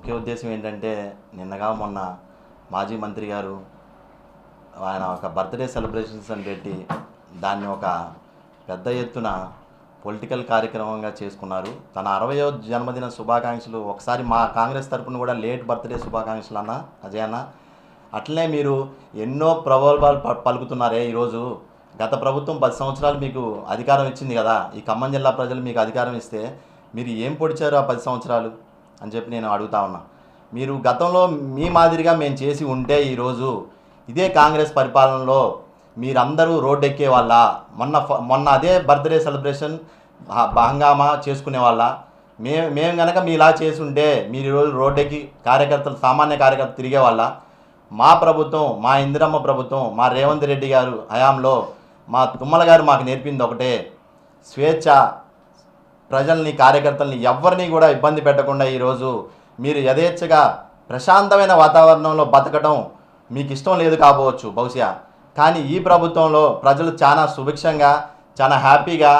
ముఖ్య ఉద్దేశం ఏంటంటే నిన్నగా మొన్న మాజీ మంత్రి గారు ఆయన ఒక బర్త్డే సెలబ్రేషన్స్ అని పెట్టి దాన్ని ఒక పెద్ద ఎత్తున పొలిటికల్ కార్యక్రమంగా చేసుకున్నారు. తన 60వ జన్మదిన శుభాకాంక్షలు ఒకసారి మా కాంగ్రెస్ తరపున కూడా లేట్ బర్త్డే శుభాకాంక్షలు అన్న అజయ్ అన్న. అట్లనే మీరు ఎన్నో ప్రలోభాలు పలుకుతున్నారే. ఈరోజు గత ప్రభుత్వం 10 సంవత్సరాలు మీకు అధికారం ఇచ్చింది కదా, ఈ ఖమ్మం జిల్లా ప్రజలు మీకు అధికారం ఇస్తే మీరు ఏం పొడిచారు ఆ 10 సంవత్సరాలు అని చెప్పి నేను అడుగుతా ఉన్నా. మీరు గతంలో మీ మాదిరిగా మేము చేసి ఉంటే ఈరోజు ఇదే కాంగ్రెస్ పరిపాలనలో మీరందరూ రోడ్డు ఎక్కే వాళ్ళ, మొన్న అదే బర్త్డే సెలబ్రేషన్ హంగామా చేసుకునే వాళ్ళ. మేము కనుక మీలా చేసి ఉంటే మీరు ఈరోజు రోడ్డెక్కి కార్యకర్తలు సామాన్య కార్యకర్తలు తిరిగే వాళ్ళ. మా ప్రభుత్వం, మా ఇందిరమ్మ ప్రభుత్వం, మా రేవంత్ రెడ్డి గారు హయాంలో మా తుమ్మల గారు మాకు నేర్పింది ఒకటే, స్వేచ్ఛ. ప్రజల్ని కార్యకర్తల్ని ఎవరిని కూడా ఇబ్బంది పెట్టకుండా ఈరోజు మీరు యథేచ్ఛగా ప్రశాంతమైన వాతావరణంలో బతకడం మీకు ఇష్టం లేదు కాబోవచ్చు బహుశా, కానీ ఈ ప్రభుత్వంలో ప్రజలు చాలా సుభిక్షంగా చాలా హ్యాపీగా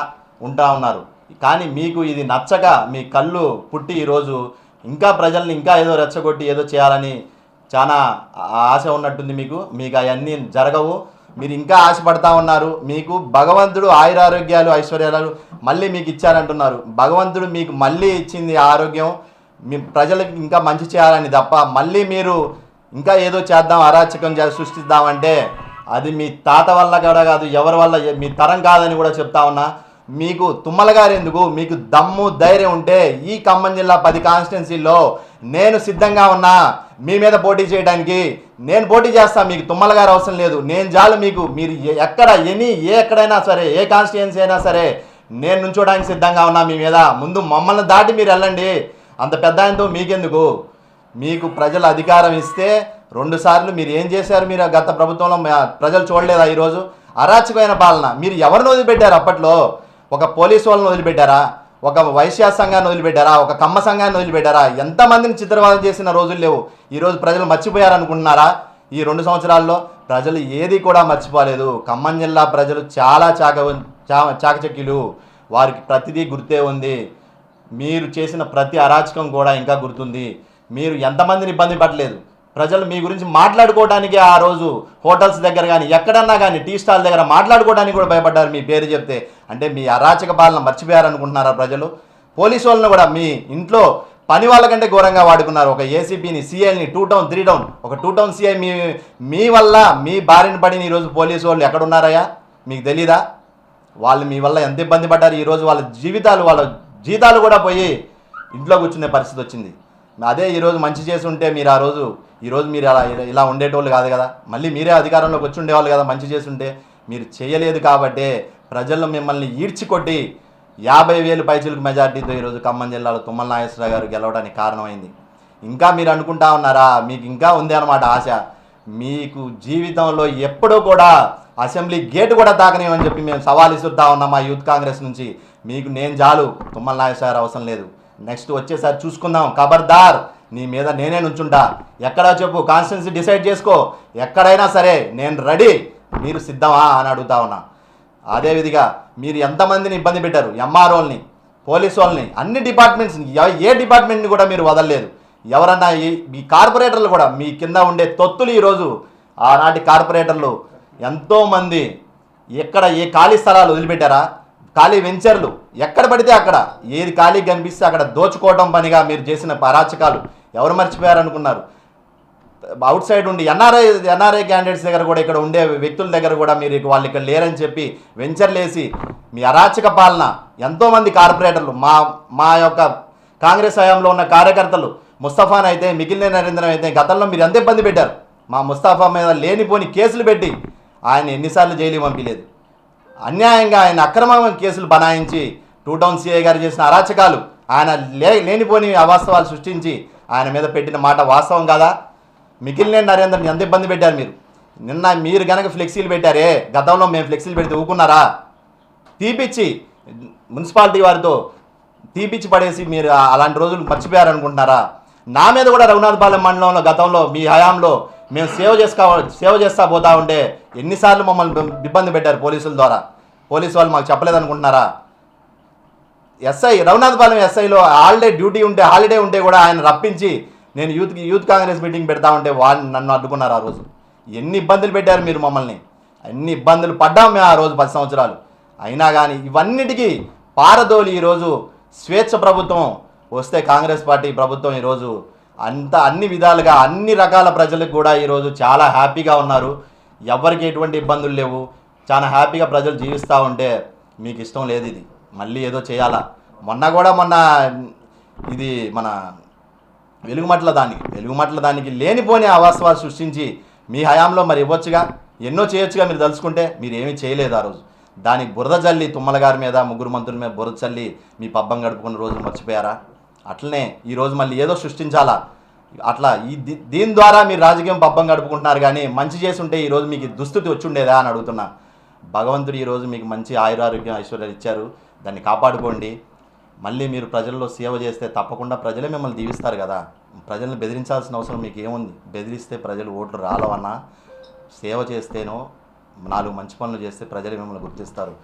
ఉంటా ఉన్నారు. కానీ మీకు ఇది నచ్చక మీ కళ్ళు పుట్టి ఈరోజు ఇంకా ప్రజల్ని ఇంకా ఏదో రెచ్చగొట్టి ఏదో చేయాలని చాలా ఆశ ఉన్నట్టుంది మీకు అవన్నీ జరగవు. మీరు ఇంకా ఆశపడతా ఉన్నారు. మీకు భగవంతుడు ఆయురారోగ్యాలు ఐశ్వర్యాలు మళ్ళీ మీకు ఇచ్చారంటున్నారు. భగవంతుడు మీకు మళ్ళీ ఇచ్చింది ఆరోగ్యం మీ ప్రజలకు ఇంకా మంచి చేయాలని తప్ప మళ్ళీ మీరు ఇంకా ఏదో చేద్దాం అరాచకం సృష్టిద్దామంటే అది మీ తాత వల్ల కూడా కాదు, ఎవరి వల్ల మీ తరం కాదని కూడా చెప్తా ఉన్నా. మీకు తుమ్మల గారు ఎందుకు, మీకు దమ్ము ధైర్యం ఉంటే ఈ ఖమ్మం జిల్లా 10 కాన్స్టిట్యున్సీల్లో నేను సిద్ధంగా ఉన్నా మీ మీద పోటీ చేయడానికి. నేను పోటీ చేస్తాను, మీకు తుమ్మల గారు అవసరం లేదు. నేను చాలు మీకు. మీరు ఎక్కడ ఎక్కడైనా సరే, ఏ కాన్స్టిట్యున్సీ అయినా సరే నేను నుంచోడానికి సిద్ధంగా ఉన్నా మీ మీద. ముందు మమ్మల్ని దాటి మీరు వెళ్ళండి. అంత పెద్ద ఆయనతో మీకెందుకు? మీకు ప్రజలు అధికారం ఇస్తే 2 సార్లు మీరు ఏం చేశారు? మీరు గత ప్రభుత్వంలో ప్రజలు చూడలేదా? ఈరోజు అరాచకమైన పాలన. మీరు ఎవరిని వదిలిపెట్టారు? అప్పట్లో ఒక పోలీసు వాళ్ళని వదిలిపెట్టారా? ఒక వైశ్య సంఘాన్ని వదిలిపెట్టారా? ఒక కమ్మ సంఘాన్ని వదిలిపెట్టారా? ఎంతమందిని చిత్రవద చేసిన రోజులు లేవు. ఈరోజు ప్రజలు మర్చిపోయారనుకుంటున్నారా? ఈ 2 సంవత్సరాల్లో ప్రజలు ఏది కూడా మర్చిపోలేదు. ఖమ్మం జిల్లా ప్రజలు చాలా చాకచక్యులు. వారికి ప్రతిదీ గుర్తే ఉంది. మీరు చేసిన ప్రతి అరాచకం కూడా ఇంకా గుర్తుంది. మీరు ఎంతమందిని ఇబ్బంది పడలేదు. ప్రజలు మీ గురించి మాట్లాడుకోవడానికి ఆ రోజు హోటల్స్ దగ్గర కానీ ఎక్కడన్నా కానీ టీ స్టాల్ దగ్గర మాట్లాడుకోవడానికి కూడా భయపడ్డారు మీ పేరు చెప్తే. అంటే మీ అరాచక పాలన మర్చిపోయారనుకుంటున్నారా ప్రజలు? పోలీసు వాళ్ళని కూడా మీ ఇంట్లో పని వాళ్ళకంటే ఘోరంగా వాడుకున్నారు. ఒక ఏసీపీని, సీఐని, 2 టౌన్ 3 టౌన్, ఒక 2 టౌన్ సీఐ మీ వల్ల మీ బారిన పడిన ఈరోజు పోలీసు వాళ్ళు ఎక్కడున్నారయ్యా? మీకు తెలీదా? వాళ్ళు మీ వల్ల ఎంత ఇబ్బంది పడ్డారు. ఈరోజు వాళ్ళ జీతాలు కూడా పోయి ఇంట్లో కూర్చునే పరిస్థితి వచ్చింది. అదే ఈరోజు మంచి చేసి ఉంటే మీరు ఈరోజు మీరు ఇలా ఉండేటోళ్ళు కాదు కదా. మళ్ళీ మీరే అధికారంలోకి వచ్చి ఉండేవాళ్ళు కదా. మంచి చేసి ఉంటే మీరు చేయలేదు కాబట్టే ప్రజలు మిమ్మల్ని ఈడ్చికొట్టి 50,000 పైచీలకు మెజార్టీతో ఈరోజు ఖమ్మం జిల్లాలో తుమ్మల నాగేశ్వరరావు గారు గెలవడానికి కారణమైంది. ఇంకా మీరు అనుకుంటా ఉన్నారా? మీకు ఇంకా ఉంది అన్నమాట ఆశ. మీకు జీవితంలో ఎప్పుడూ కూడా అసెంబ్లీ గేటు కూడా తాకనివ్వని చెప్పి మేము సవాల్ ఇస్తుతా ఉన్నాం మా యూత్ కాంగ్రెస్ నుంచి. మీకు నేను చాలు, తుమ్మల నాగేశ్వరరావు అవసరం లేదు. నెక్స్ట్ వచ్చేసారి చూసుకుందాం. ఖబర్దార్, నీ మీద నేనే నుంచుంటా. ఎక్కడా చెప్పు, కాన్స్టిట్యున్సీ డిసైడ్ చేసుకో. ఎక్కడైనా సరే నేను రెడీ. మీరు సిద్ధమా అని అడుగుతా ఉన్నా. అదేవిధంగా మీరు ఎంతమందిని ఇబ్బంది పెట్టారు? ఎంఆర్ఓల్ని, పోలీసు వాళ్ళని, అన్ని డిపార్ట్మెంట్స్ని, ఏ డిపార్ట్మెంట్ని కూడా మీరు వదలలేదు. ఎవరన్నా ఈ కార్పొరేటర్లు కూడా మీ కింద ఉండే తొత్తులు ఈరోజు ఆనాటి కార్పొరేటర్లు ఎంతోమంది ఎక్కడ ఏ ఖాళీ స్థలాలు వదిలిపెట్టారా? ఖాళీ వెంచర్లు ఎక్కడ పడితే అక్కడ, ఏది ఖాళీ కనిపిస్తే అక్కడ దోచుకోవడం పనిగా మీరు చేసిన అరాచకాలు ఎవరు మర్చిపోయారనుకున్నారు? అవుట్ సైడ్ ఉండి ఎన్ఆర్ఐ క్యాండిడేట్స్ దగ్గర కూడా, ఇక్కడ ఉండే వ్యక్తుల దగ్గర కూడా మీరు వాళ్ళు ఇక్కడ లేరని చెప్పి వెంచర్లు వేసి మీ అరాచక పాలన. ఎంతోమంది కార్పొరేటర్లు మా యొక్క కాంగ్రెస్ హయాంలో ఉన్న కార్యకర్తలు, ముస్తఫాన్ అయితే, మిగిలిన నరేంద్రం అయితే గతంలో మీరు ఎంత ఇబ్బంది పెట్టారు? మా ముస్తఫా మీద లేనిపోని కేసులు పెట్టి ఆయన ఎన్నిసార్లు జైలు పంపించలేదు. అన్యాయంగా ఆయన అక్రమంగా కేసులు బనాయించి 2 టౌన్ సిఐ గారు చేసిన అరాచకాలు, ఆయన లేనిపోని అవాస్తవాలు సృష్టించి ఆయన మీద పెట్టిన మాట వాస్తవం కాదా? మిగిలిన నరేంద్రని ఎంత ఇబ్బంది పెట్టారు మీరు? నిన్న మీరు కనుక ఫ్లెక్సీలు పెట్టారే, గతంలో మేము ఫ్లెక్సీలు పెడితే ఊకున్నారా? తీపిచ్చి మున్సిపాలిటీ వారితో తీపిచ్చి పడేసి మీరు అలాంటి రోజులు మర్చిపోయారనుకుంటున్నారా? నా మీద కూడా రఘునాథపాలెం మండలంలో గతంలో మీ హయాంలో మేము సేవ చేస్తా పోతా ఉంటే ఎన్నిసార్లు మమ్మల్ని ఇబ్బంది పెట్టారు పోలీసుల ద్వారా. పోలీసు వాళ్ళు మాకు చెప్పలేదనుకుంటున్నారా? ఎస్ఐ రఘునాథపాలెం ఎస్ఐలో హాలిడే ఉంటే కూడా ఆయన రప్పించి నేను యూత్ కాంగ్రెస్ మీటింగ్ పెడతా ఉంటే వాళ్ళు నన్ను అడ్డుకున్నారు. ఆ రోజు ఎన్ని ఇబ్బందులు పెట్టారు మీరు మమ్మల్ని, అన్ని ఇబ్బందులు పడ్డాం మేము ఆ రోజు 10 సంవత్సరాలు. అయినా కానీ ఇవన్నిటికీ పారదోలి ఈరోజు స్వేచ్ఛ ప్రభుత్వం వస్తే కాంగ్రెస్ పార్టీ ప్రభుత్వం ఈరోజు అన్ని విధాలుగా అన్ని రకాల ప్రజలకు కూడా ఈరోజు చాలా హ్యాపీగా ఉన్నారు. ఎవరికి ఎటువంటి ఇబ్బందులు లేవు, చాలా హ్యాపీగా ప్రజలు జీవిస్తూ ఉంటే మీకు ఇష్టం లేదు ఇది మళ్ళీ ఏదో చేయాలా. మొన్న ఇది మన వెలుగుమట్ల దానికి లేనిపోని అవాస్తవాలు సృష్టించి మీ హయాంలో మరి ఇవ్వచ్చుగా, ఎన్నో చేయొచ్చుగా. మీరు తలుచుకుంటే మీరు ఏమీ చేయలేదు ఆ రోజు. దానికి బురద చల్లి తుమ్మల గారి మీద 3 మంత్రుల మీద బురద చల్లి మీ పబ్బం గడుపుకున్న రోజులు మర్చిపోయారా? అట్లనే ఈరోజు మళ్ళీ ఏదో సృష్టించాలా. అట్లా దీని ద్వారా మీరు రాజకీయం పబ్బం గడుపుకుంటున్నారు. కానీ మంచి చేసి ఉంటే ఈరోజు మీకు దుస్థితి వచ్చి ఉండేదా అని అడుగుతున్నా. భగవంతుడు ఈరోజు మీకు మంచి ఆయురారోగ్యం ఐశ్వర్యాలు ఇచ్చారు, దాన్ని కాపాడుకోండి. మళ్ళీ మీరు ప్రజల్లో సేవ చేస్తే తప్పకుండా ప్రజలే మిమ్మల్ని దీవిస్తారు కదా. ప్రజల్ని బెదిరించాల్సిన అవసరం మీకు ఏముంది? బెదిరిస్తే ప్రజలు ఓట్లు రాలవన్నా, సేవ చేస్తేనో 4 మంచి పనులు చేస్తే ప్రజలు మిమ్మల్ని గుర్తిస్తారు.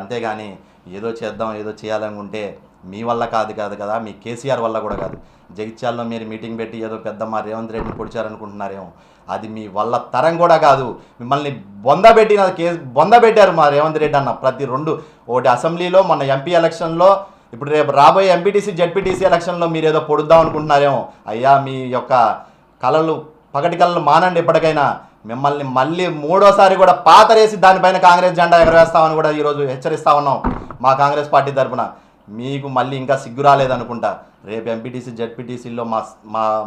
అంతేగాని ఏదో చేద్దాం ఏదో చేయాలనుకుంటే మీ వల్ల కాదు కదా, మీ కేసీఆర్ వల్ల కూడా కాదు. జగిత్యాలలో మీరు మీటింగ్ పెట్టి ఏదో పెద్ద మా రేవంత్ రెడ్డిని పొడిచారనుకుంటున్నారేమో, అది మీ వల్ల తరం కూడా కాదు. మిమ్మల్ని బొందబెట్టారు మా రేవంత్ రెడ్డి అన్న. ప్రతి 2 ఒకటి అసెంబ్లీలో, మొన్న ఎంపీ ఎలక్షన్లో, ఇప్పుడు రేపు రాబోయే ఎంపీటీసీ జెడ్పీటీసీ ఎలక్షన్లో మీరు ఏదో పొడుద్దాం అనుకుంటున్నారేమో. అయ్యా మీ యొక్క పగటి కళలు మానండి. ఎప్పటికైనా మిమ్మల్ని మళ్ళీ 3వసారి కూడా పాతరేసి దానిపైన కాంగ్రెస్ జెండా ఎగరవేస్తామని కూడా ఈరోజు హెచ్చరిస్తా ఉన్నాం మా కాంగ్రెస్ పార్టీ తరఫున. మీకు మళ్ళీ ఇంకా సిగ్గు రాలేదనుకుంటా. రేపు ఎంపీటీసీ జెడ్పీటీసీలో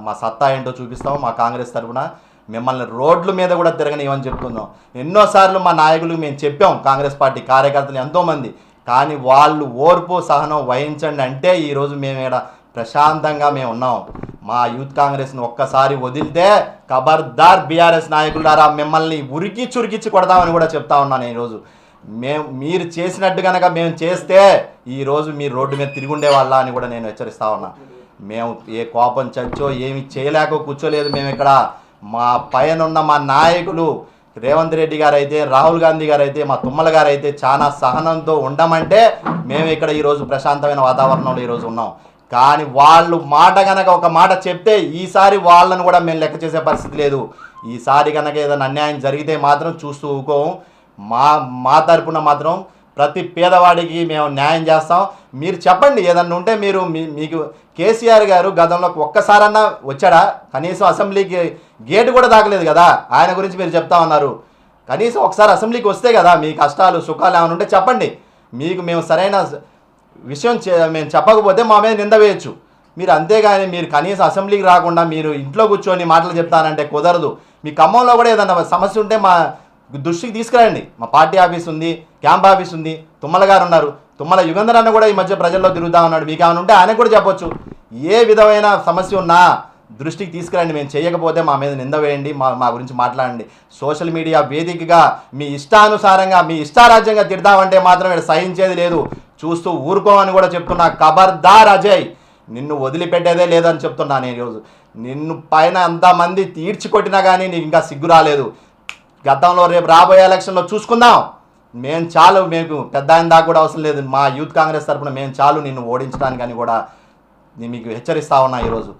మా సత్తా ఏంటో చూపిస్తాము మా కాంగ్రెస్ తరఫున. మిమ్మల్ని రోడ్ల మీద కూడా తిరగనివ్వని చెప్తున్నాం. ఎన్నోసార్లు మా నాయకులకు మేము చెప్పాం, కాంగ్రెస్ పార్టీ కార్యకర్తలు ఎంతోమంది. కానీ వాళ్ళు ఓర్పు సహనం వహించండి అంటే ఈరోజు మేము ఇక్కడ ప్రశాంతంగా మేము ఉన్నాం. మా యూత్ కాంగ్రెస్ని ఒక్కసారి వదిలితే ఖబర్దార్ బీఆర్ఎస్ నాయకులారా మిమ్మల్ని ఉరికి చురికిచ్చి కొడతామని కూడా చెప్తా ఉన్నాను. ఈరోజు మీరు చేసినట్టు కనుక మేము చేస్తే ఈరోజు మీరు రోడ్డు మీద తిరుగుండే వాళ్ళ అని కూడా నేను హెచ్చరిస్తా ఉన్నా. మేము ఏ కోపం చచ్చో ఏమి చేయలేక కూర్చోలేదు. మేము ఇక్కడ మా పైన ఉన్న మా నాయకులు రేవంత్ రెడ్డి గారు అయితే, రాహుల్ గాంధీ గారు అయితే, మా తుమ్మల గారు అయితే చాలా సహనంతో ఉండమంటే మేము ఇక్కడ ఈరోజు ప్రశాంతమైన వాతావరణంలో ఈరోజు ఉన్నాం. కానీ వాళ్ళు మాట కనుక ఒక మాట చెప్తే ఈసారి వాళ్ళను కూడా మేము లెక్క చేసే పరిస్థితి లేదు. ఈసారి కనుక ఏదైనా అన్యాయం జరిగితే మాత్రం చూస్తూ ఊకోం. మా తరపున మాత్రం ప్రతి పేదవాడికి మేము న్యాయం చేస్తాం. మీరు చెప్పండి ఏదన్నా ఉంటే. మీకు కేసీఆర్ గారు గతంలో ఒక్కసారన్నా వచ్చాడా? కనీసం అసెంబ్లీకి గేటు కూడా దాకలేదు కదా. ఆయన గురించి మీరు చెప్తా ఉన్నారు. కనీసం ఒకసారి అసెంబ్లీకి వస్తే కదా మీ కష్టాలు సుఖాలు ఏమైనా ఉంటే చెప్పండి. మేము సరైన విషయం మేము చెప్పకపోతే మా మీద నింద వేయచ్చు మీరు. అంతేగాని మీరు కనీసం అసెంబ్లీకి రాకుండా మీరు ఇంట్లో కూర్చొని మాటలు చెప్తానంటే కుదరదు. మీ ఖమ్మంలో కూడా ఏదన్నా సమస్య ఉంటే మా దృష్టికి తీసుకురండి. మా పార్టీ ఆఫీస్ ఉంది, క్యాంప్ ఆఫీస్ ఉంది, తుమ్మల గారు ఉన్నారు. తుమ్మల యుగంధర్ అన్న కూడా ఈ మధ్య ప్రజల్లో తిరుగుతూ ఉన్నాడు. మీకు ఏమైనా ఉంటే ఆయనకు కూడా చెప్పొచ్చు. ఏ విధమైన సమస్య ఉన్నా దృష్టికి తీసుకురండి. మేము చేయకపోతే మా మీద నింద వేయండి, మా గురించి మాట్లాడండి. సోషల్ మీడియా వేదికగా మీ ఇష్టానుసారంగా మీ ఇష్టారాజ్యంగా తిడతామంటే మాత్రం ఇక్కడ సహించేది లేదు. చూస్తూ ఊరుకోమని కూడా చెప్తున్నా. ఖబర్దార్ అజయ్, నిన్ను వదిలిపెట్టేదే లేదని చెప్తున్నా నేను ఈరోజు. నిన్ను పైన అంతమంది తీర్చికొట్టినా కానీ నీకు ఇంకా సిగ్గు రాలేదు. గతంలో రేపు రాబోయే ఎలక్షన్లో చూసుకుందాం. మేము చాలు, మీకు పెద్ద ఆయన దాకా కూడా అవసరం లేదు. మా యూత్ కాంగ్రెస్ తరఫున మేము చాలు నిన్ను ఓడించడానికి అని కూడా మీకు హెచ్చరిస్తా ఉన్నా ఈరోజు.